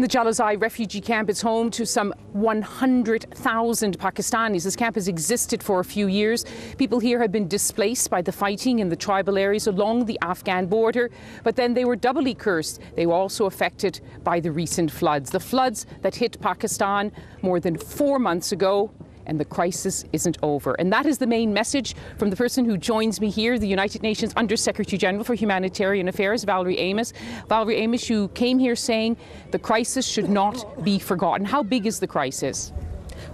The Jalozai refugee camp is home to some 100,000 Pakistanis. This camp has existed for a few years. People here have been displaced by the fighting in the tribal areas along the Afghan border, but then they were doubly cursed. They were also affected by the recent floods. The floods that hit Pakistan more than 4 months ago, and the crisis isn't over. And that is the main message from the person who joins me here, the United Nations Under-Secretary General for Humanitarian Affairs, Valerie Amos. Valerie Amos, you came here saying the crisis should not be forgotten. How big is the crisis?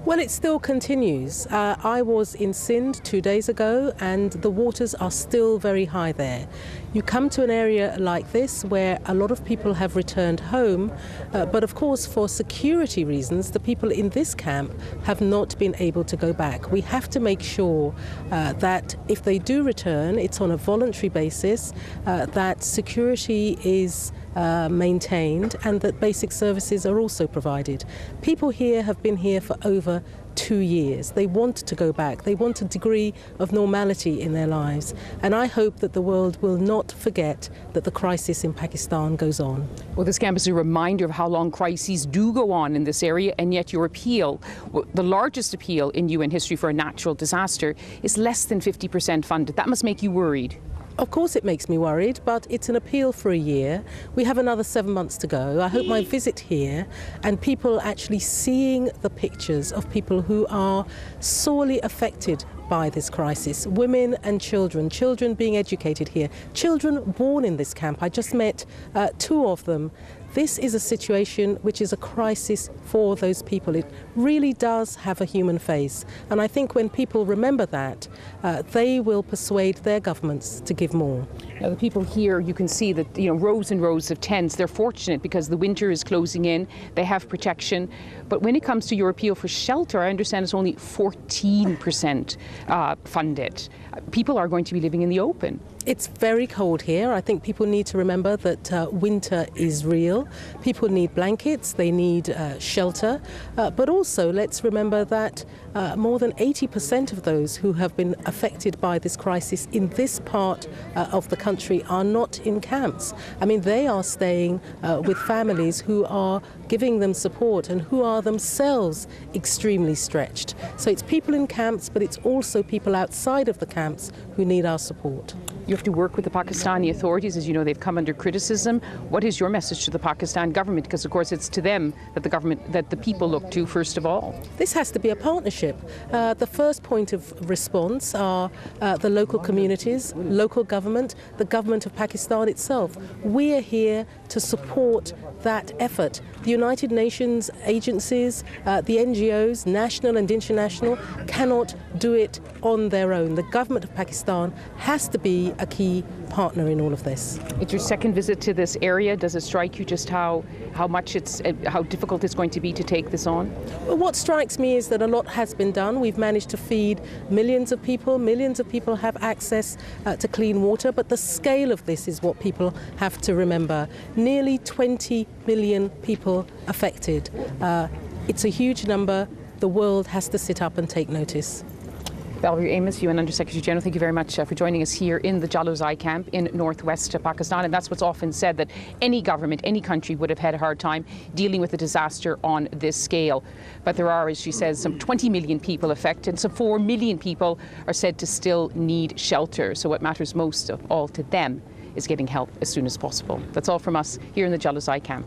Well, it still continues. I was in Sindh 2 days ago and the waters are still very high there. You come to an area like this where a lot of people have returned home, but of course for security reasons the people in this camp have not been able to go back. We have to make sure that if they do return, it's on a voluntary basis, that security is maintained and that basic services are also provided. People here have been here for over 2 years. They want to go back. They want a degree of normality in their lives. And I hope that the world will not forget that the crisis in Pakistan goes on. Well, this camp is a reminder of how long crises do go on in this area, and yet your appeal, the largest appeal in UN history for a natural disaster, is less than 50% funded. That must make you worried. Of course it makes me worried, but it's an appeal for a year. We have another 7 months to go. I hope my visit here and people actually seeing the pictures of people who are sorely affected by this crisis, women and children being educated here, children born in this camp. I just met 2 of them. This is a situation which is a crisis for those people. It really does have a human face. And I think when people remember that, they will persuade their governments to give more. Now, the people here, you can see that, rows and rows of tents. They're fortunate because the winter is closing in. They have protection. But when it comes to your appeal for shelter, I understand it's only 14% funded. People are going to be living in the open. It's very cold here. I think people need to remember that winter is real. People need blankets, they need shelter, but also let's remember that more than 80% of those who have been affected by this crisis in this part of the country are not in camps. I mean, they are staying with families who are giving them support and who are themselves extremely stretched. So it's people in camps, but it's also people outside of the camps who need our support. You have to work with the Pakistani authorities. As you know, they've come under criticism. What is your message to the Pakistan government? Because, of course, it's to them that the people look to first of all. This has to be a partnership. The first point of response are the local communities, local government, the government of Pakistan itself. We are here to support that effort. The United Nations agencies, the NGOs, national and international, cannot do it on their own. The government of Pakistan has to be a key partner in all of this. It's your second visit to this area. Does it strike you just how difficult it's going to be to take this on? Well, what strikes me is that a lot has been done. We've managed to feed millions of people. Millions of people have access to clean water, but the scale of this is what people have to remember. Nearly 20 million people affected. It's a huge number. The world has to sit up and take notice. Valerie Amos, UN Under-Secretary General, thank you very much for joining us here in the Jalozai camp in northwest Pakistan. And that's what's often said, that any government, any country would have had a hard time dealing with a disaster on this scale. But there are, as she says, some 20 million people affected. Some 4 million people are said to still need shelter. So what matters most of all to them is getting help as soon as possible. That's all from us here in the Jalozai camp.